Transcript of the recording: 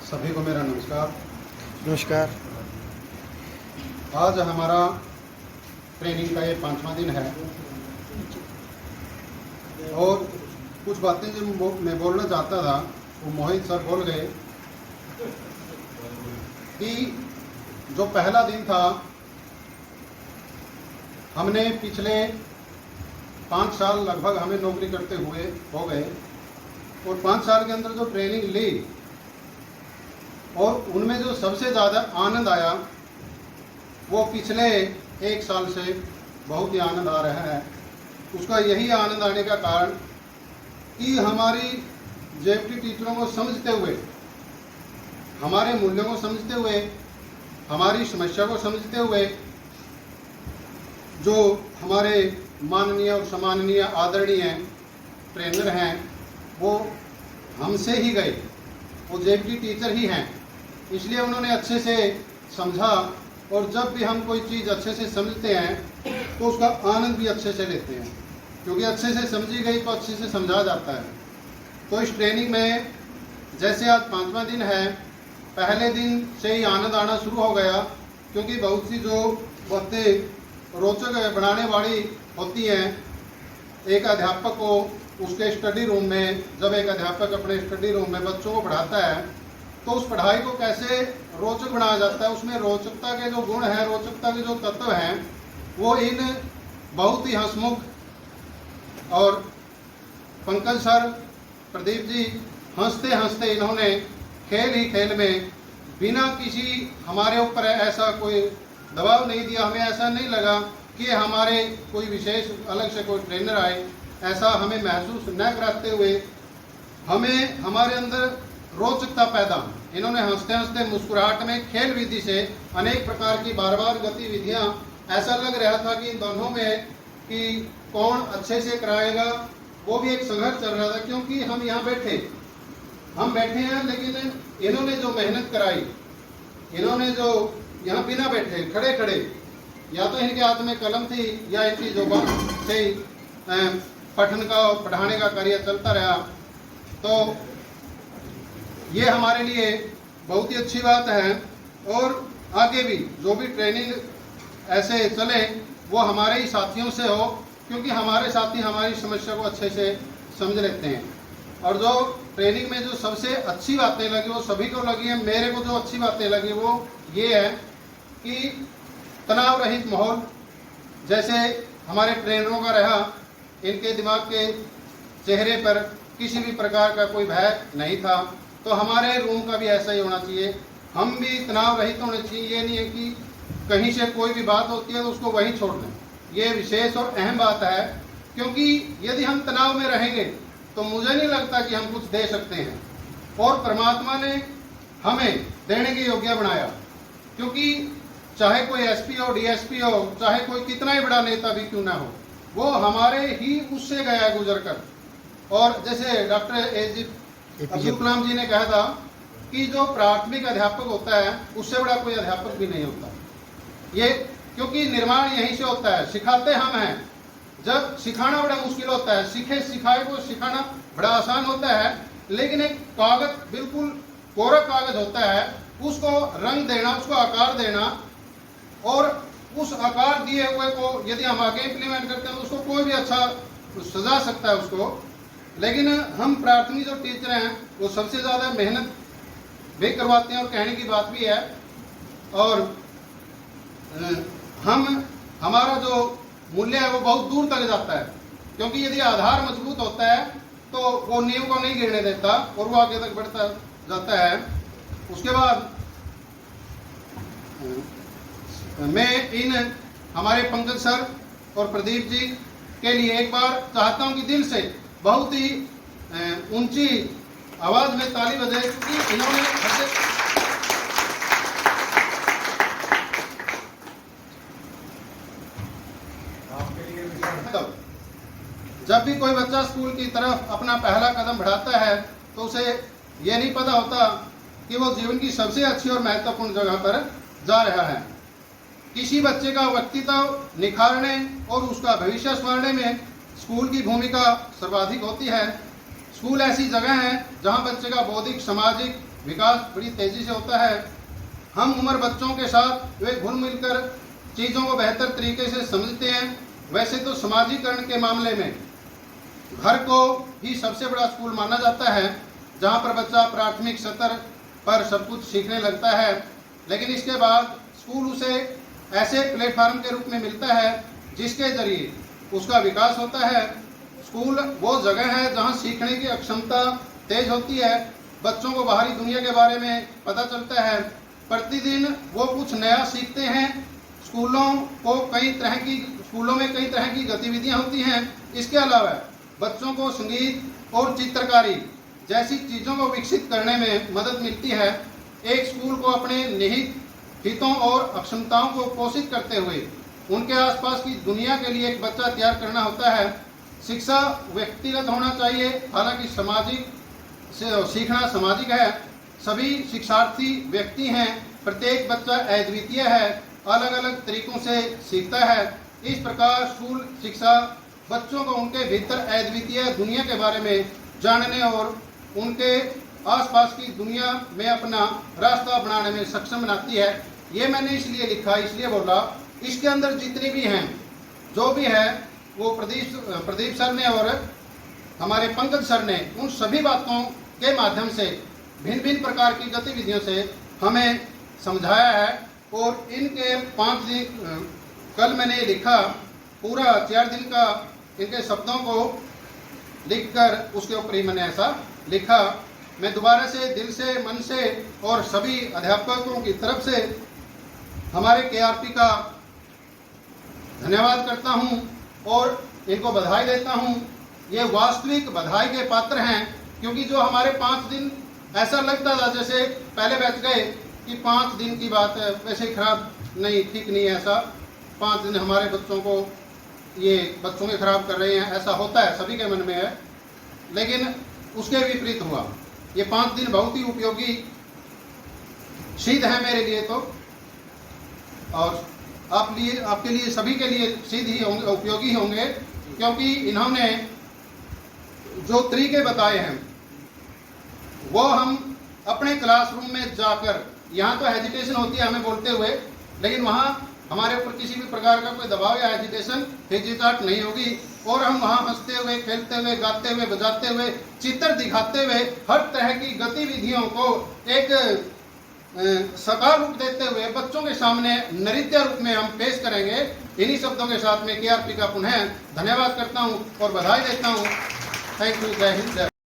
सभी को मेरा नमस्कार। नमस्कार। आज हमारा ट्रेनिंग का ये 5वां दिन है और कुछ बातें जो मैं बोलना चाहता था वो मोहित सर बोल गए कि जो पहला दिन था हमने पिछले 5 साल लगभग हमें नौकरी करते हुए हो गए और 5 साल के अंदर जो ट्रेनिंग ली और उनमें जो सबसे ज़्यादा आनंद आया वो पिछले 1 साल से बहुत ही आनंद आ रहा है। उसका यही आनंद आने का कारण कि हमारी जेएफटी टीचरों को समझते हुए, हमारे मूल्यों को समझते हुए, हमारी समस्या को समझते हुए जो हमारे माननीय और सम्माननीय आदरणीय ट्रेनर हैं वो हमसे ही गए, वो जेएफटी टीचर ही हैं, इसलिए उन्होंने अच्छे से समझा और जब भी हम कोई चीज़ अच्छे से समझते हैं तो उसका आनंद भी अच्छे से लेते हैं, क्योंकि अच्छे से समझी गई तो अच्छे से समझा जाता है। तो इस ट्रेनिंग में जैसे आज 5वां दिन है, पहले दिन से ही आनंद आना शुरू हो गया, क्योंकि बहुत सी जो बातें रोचक बनाने वाली होती हैं। एक अध्यापक को उसके स्टडी रूम में, जब एक अध्यापक अपने स्टडी रूम में बच्चों को पढ़ाता है तो उस पढ़ाई को कैसे रोचक बनाया जाता है, उसमें रोचकता के जो गुण हैं, रोचकता के जो तत्व हैं, वो इन बहुत ही हंसमुख और पंकज सर, प्रदीप जी हंसते हंसते इन्होंने खेल ही खेल में बिना किसी हमारे ऊपर ऐसा कोई दबाव नहीं दिया, हमें ऐसा नहीं लगा कि हमारे कोई विशेष अलग से कोई ट्रेनर आए, ऐसा हमें महसूस न कराते हुए हमें हमारे अंदर रोचकता पैदा, इन्होंने हंसते हंसते मुस्कुराहट में खेल विधि से अनेक प्रकार की बार बार गतिविधियां, ऐसा लग रहा था कि इन दोनों में कि कौन अच्छे से कराएगा, वो भी एक संघर्ष चल रहा था। क्योंकि हम यहाँ बैठे हैं, लेकिन इन्होंने जो मेहनत कराई, इन्होंने जो यहाँ बिना बैठे खड़े खड़े, या तो इनके हाथ में कलम थी या इनकी जुबान से पठन का और पढ़ाने का कार्य चलता रहा। तो ये हमारे लिए बहुत ही अच्छी बात है और आगे भी जो भी ट्रेनिंग ऐसे चले वो हमारे ही साथियों से हो, क्योंकि हमारे साथी हमारी समस्या को अच्छे से समझ लेते हैं। और जो ट्रेनिंग में जो सबसे अच्छी बातें लगी वो सभी को लगी है, मेरे को जो अच्छी बातें लगी वो ये है कि तनाव रहित माहौल जैसे हमारे ट्रेनरों का रहा, इनके दिमाग के चेहरे पर किसी भी प्रकार का कोई भय नहीं था, तो हमारे रूम का भी ऐसा ही होना चाहिए। हम भी तनाव रहित होने चाहिए। ये नहीं है कि कहीं से कोई भी बात होती है तो उसको वहीं छोड़ दें, ये विशेष और अहम बात है, क्योंकि यदि हम तनाव में रहेंगे तो मुझे नहीं लगता कि हम कुछ दे सकते हैं। और परमात्मा ने हमें देने के योग्य बनाया, क्योंकि चाहे कोई एसपी हो, डीएसपी हो, चाहे कोई कितना ही बड़ा नेता भी क्यों ना हो, वो हमारे ही उससे गया गुजर कर। और जैसे डॉक्टर अब्दुल कलाम जी ने कहा था कि जो प्राथमिक अध्यापक होता है उससे बड़ा कोई अध्यापक भी नहीं होता। ये क्योंकि निर्माण यहीं से होता है, सिखाते हम हैं। जब सिखाना बड़ा मुश्किल होता है, सीखे सिखाए को सिखाना बड़ा आसान होता है, लेकिन एक कागज, बिल्कुल कोरा कागज होता है, उसको रंग देना, उसको आकार देना और उस आकार दिए हुए को यदि हम आगे इम्प्लीमेंट करते हैं तो उसको कोई भी अच्छा सजा सकता है उसको। लेकिन हम प्राथमिक जो टीचर हैं वो सबसे ज़्यादा मेहनत भी करवाते हैं और कहने की बात भी है। और हमारा जो मूल्य है वो बहुत दूर तक जाता है, क्योंकि यदि आधार मजबूत होता है तो वो नींव को नहीं गिरने देता और वो आगे तक बढ़ता जाता है। उसके बाद मैं इन हमारे पंकज सर और प्रदीप जी के लिए एक बार चाहता हूं कि दिल से बहुत ही ऊंची आवाज में ताली बजाए, क्योंकि इन्होंने जब भी कोई बच्चा स्कूल की तरफ अपना पहला कदम बढ़ाता है तो उसे ये नहीं पता होता कि वो जीवन की सबसे अच्छी और महत्वपूर्ण जगह पर जा रहा है। किसी बच्चे का व्यक्तित्व निखारने और उसका भविष्य संवारने में स्कूल की भूमिका सर्वाधिक होती है। स्कूल ऐसी जगह है जहां बच्चे का बौद्धिक, सामाजिक, विकास बड़ी तेजी से होता है। हम उम्र बच्चों के साथ वे घुल मिलकर चीज़ों को बेहतर तरीके से समझते हैं। वैसे तो समाजीकरण के मामले में घर को ही सबसे बड़ा स्कूल माना जाता है, जहाँ पर बच्चा प्राथमिक स्तर पर सब कुछ सीखने लगता है, लेकिन इसके बाद स्कूल उसे ऐसे प्लेटफार्म के रूप में मिलता है जिसके जरिए उसका विकास होता है। स्कूल वो जगह है जहाँ सीखने की क्षमता तेज होती है, बच्चों को बाहरी दुनिया के बारे में पता चलता है, प्रतिदिन वो कुछ नया सीखते हैं। स्कूलों में कई तरह की गतिविधियां होती हैं। इसके अलावा बच्चों को संगीत और चित्रकारी जैसी चीज़ों को विकसित करने में मदद मिलती है। एक स्कूल को अपने निहित हितों और अक्षमताओं को पोषित करते हुए उनके आसपास की दुनिया के लिए एक बच्चा तैयार करना होता है। शिक्षा व्यक्तिगत होना चाहिए, हालांकि सीखना सामाजिक है। सभी शिक्षार्थी व्यक्ति हैं, प्रत्येक बच्चा अद्वितीय है, अलग अलग तरीकों से सीखता है। इस प्रकार स्कूल शिक्षा बच्चों को उनके भीतर अद्वितीय दुनिया के बारे में जानने और उनके आसपास की दुनिया में अपना रास्ता बनाने में सक्षम बनाती है। ये मैंने इसलिए लिखा, इसलिए बोला, इसके अंदर जितनी भी हैं, जो भी है, वो प्रदीप सर ने और हमारे पंकज सर ने उन सभी बातों के माध्यम से भिन्न भिन्न प्रकार की गतिविधियों से हमें समझाया है। और इनके 5 दिन कल मैंने लिखा, पूरा 4 दिन का इनके शब्दों को लिखकर उसके ऊपर ही मैंने ऐसा लिखा। मैं दोबारा से दिल से, मन से और सभी अध्यापकों की तरफ से हमारे KRP का धन्यवाद करता हूं और इनको बधाई देता हूं। ये वास्तविक बधाई के पात्र हैं, क्योंकि जो हमारे 5 दिन ऐसा लगता था जैसे पहले बैठ गए कि 5 दिन की बात है, वैसे खराब नहीं, ठीक नहीं है ऐसा। 5 दिन हमारे बच्चों को ये बच्चों के खराब कर रहे हैं, ऐसा होता है, सभी के मन में है, लेकिन उसके विपरीत हुआ। ये 5 दिन बहुत ही उपयोगी सिद्ध है मेरे लिए तो, और आपके लिए, सभी के लिए सिद्ध ही होंगे, उपयोगी होंगे, क्योंकि इन्होंने जो तरीके बताए हैं वो हम अपने क्लासरूम में जाकर, यहाँ तो हेजिटेशन होती है हमें बोलते हुए, लेकिन वहाँ हमारे ऊपर किसी भी प्रकार का कोई दबाव या हेजिटेशन, हिचकिचाहट नहीं होगी, और हम वहाँ हंसते हुए, खेलते हुए, गाते हुए, बजाते हुए, चित्र दिखाते हुए, हर तरह की गतिविधियों को एक साकार रूप देते हुए बच्चों के सामने नृत्य रूप में हम पेश करेंगे। इन्हीं शब्दों के साथ में KRP का पुनः धन्यवाद करता हूँ और बधाई देता हूँ। Thank you. जय हिंद।